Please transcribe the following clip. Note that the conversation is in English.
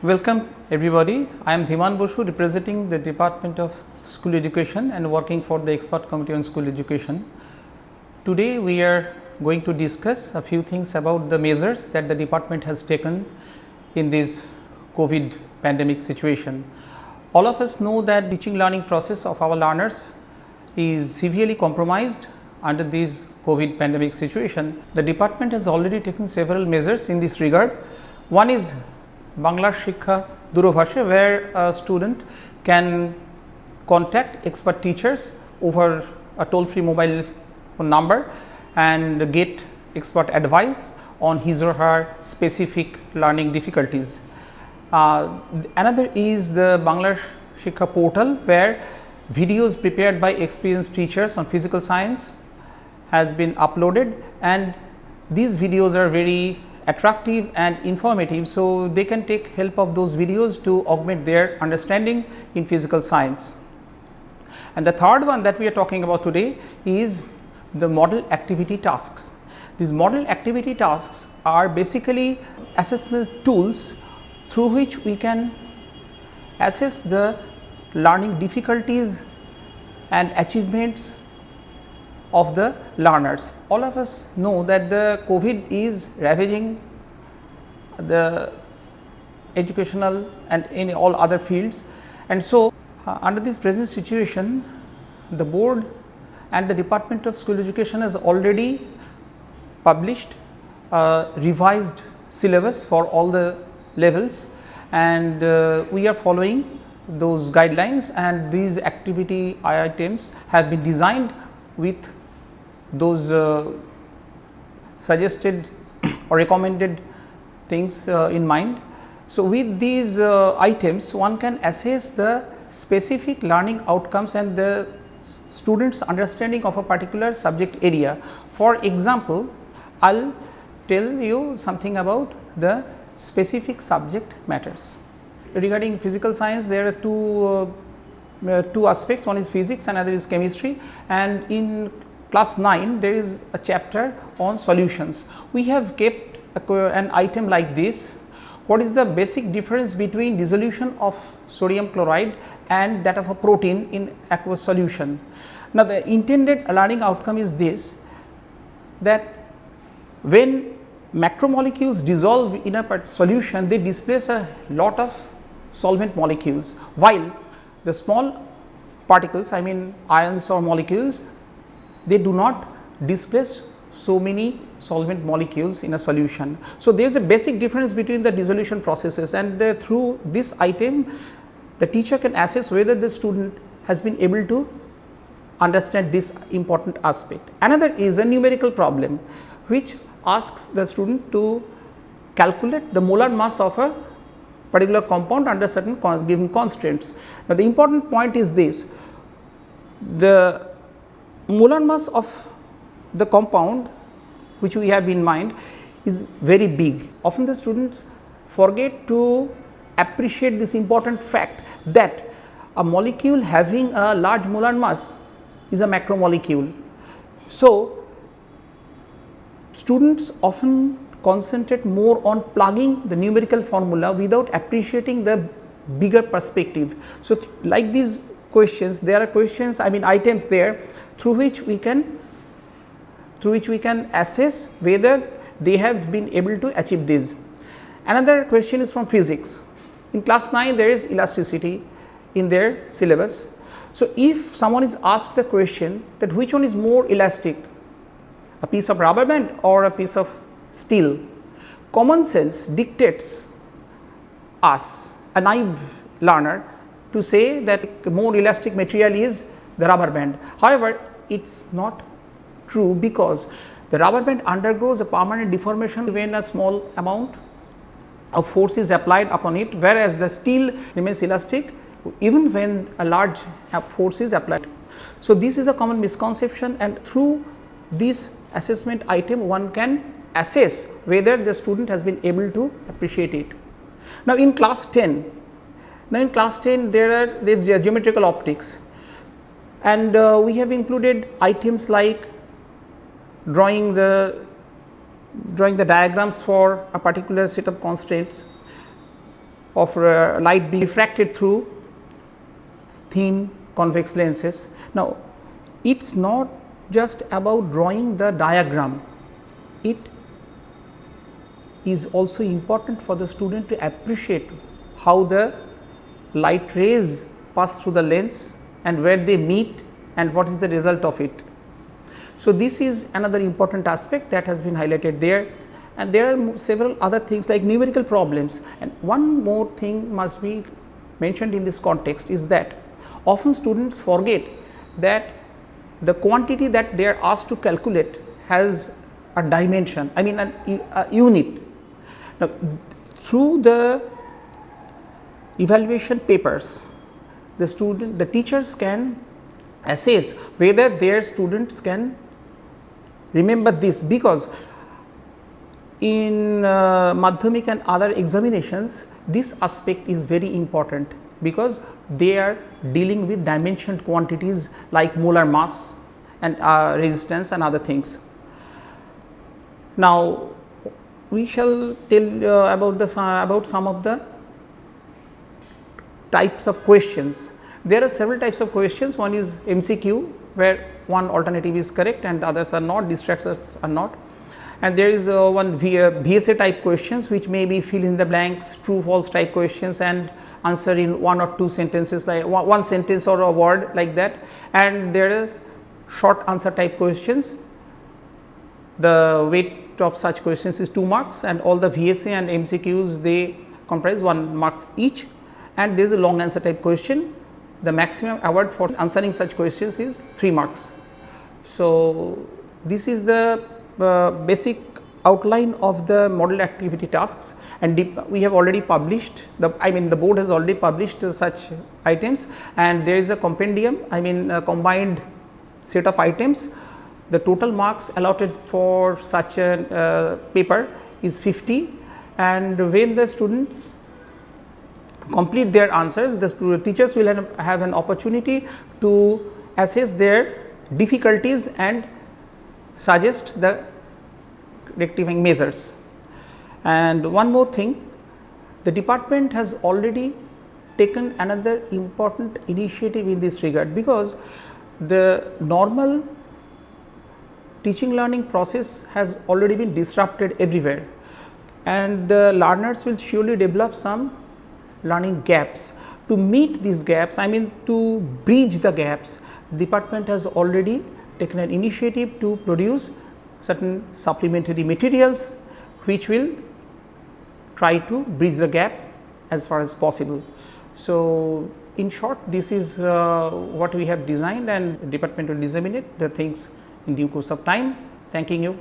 Welcome everybody. I am Dhiman Basu, representing the Department of School Education and working for the Expert Committee on School Education. Today we are going to discuss a few things about the measures that the department has taken in this COVID pandemic situation. All of us know that teaching learning process of our learners is severely compromised under this COVID pandemic situation. The department has already taken several measures in this regard. One is Bangla Shikha Durobhashe, where a student can contact expert teachers over a toll-free mobile phone number and get expert advice on his or her specific learning difficulties. Another is the Bangla Shikha portal, where videos prepared by experienced teachers on physical science has been uploaded, and these videos are very attractive and informative, so they can take help of those videos to augment their understanding in physical science. And the third one that we are talking about today is the model activity tasks. These model activity tasks are basically assessment tools through which we can assess the learning difficulties and achievements of the learners. All of us know that the COVID is ravaging the educational and in all other fields, and so under this present situation, the board and the Department of School Education has already published a revised syllabus for all the levels, and we are following those guidelines, and these activity items have been designed with those suggested or recommended things in mind. So, with these items, one can assess the specific learning outcomes and the students' understanding of a particular subject area. For example, I will tell you something about the specific subject matters. Regarding physical science, there are two aspects. One is physics, another is chemistry, and in class 9 there is a chapter on solutions. We have kept an item like this: what is the basic difference between dissolution of sodium chloride and that of a protein in aqueous solution. Now, the intended learning outcome is this, that when macromolecules dissolve in a solution, they displace a lot of solvent molecules, while the small particles, I mean ions or molecules, they do not displace so many solvent molecules in a solution. So, there is a basic difference between the dissolution processes, and through this item the teacher can assess whether the student has been able to understand this important aspect. Another is a numerical problem, which asks the student to calculate the molar mass of a particular compound under certain given constraints. Now, the important point is this: the molar mass of the compound which we have in mind is very big. Often the students forget to appreciate this important fact that a molecule having a large molar mass is a macromolecule. So, students often concentrate more on plugging the numerical formula without appreciating the bigger perspective. So, like these questions, there are questions, I mean items there through which we can assess whether they have been able to achieve this. Another question is from physics. In class 9 there is elasticity in their syllabus. So, if someone is asked the question that which one is more elastic, a piece of rubber band or a piece of steel, common sense dictates us, a naive learner, to say that more elastic material is the rubber band. However, it is not true, because the rubber band undergoes a permanent deformation when a small amount of force is applied upon it, whereas the steel remains elastic even when a large force is applied. So, this is a common misconception, and through this assessment item one can assess whether the student has been able to appreciate it. Now, in class 10, there is geometrical optics, and we have included items like drawing the diagrams for a particular set of constraints, of light being refracted through thin convex lenses. Now, it is not just about drawing the diagram, it is also important for the student to appreciate how the light rays pass through the lens and where they meet and what is the result of it. So, this is another important aspect that has been highlighted there, and there are several other things like numerical problems. And one more thing must be mentioned in this context is that often students forget that the quantity that they are asked to calculate has a dimension, I mean a unit. Now, through the evaluation papers, the teachers can assess whether their students can remember this, because in Madhyamik and other examinations this aspect is very important, because they are dealing with dimensioned quantities like molar mass and resistance and other things. Now, we shall tell about some of the types of questions. There are several types of questions. One is MCQ, where one alternative is correct and the others are not, distractors are not. And there is one VSA type questions, which may be fill in the blanks, true false type questions, and answer in one or two sentences, like one sentence or a word like that. And there is short answer type questions. The weight of such questions is 2 marks, and all the VSA and MCQs, they comprise 1 mark each. And there is a long answer type question. The maximum award for answering such questions is 3 marks. So, this is the basic outline of the model activity tasks, and we have already published the board has already published such items, and there is a compendium, a combined set of items. The total marks allotted for such a paper is 50, and when the students complete their answers, the teachers will have an opportunity to assess their difficulties and suggest the rectifying measures. And one more thing, the department has already taken another important initiative in this regard, because the normal teaching learning process has already been disrupted everywhere, and the learners will surely develop some learning gaps. To meet these gaps, to bridge the gaps, the department has already taken an initiative to produce certain supplementary materials which will try to bridge the gap as far as possible. So, in short, this is what we have designed, and department will disseminate the things in due course of time. Thanking you.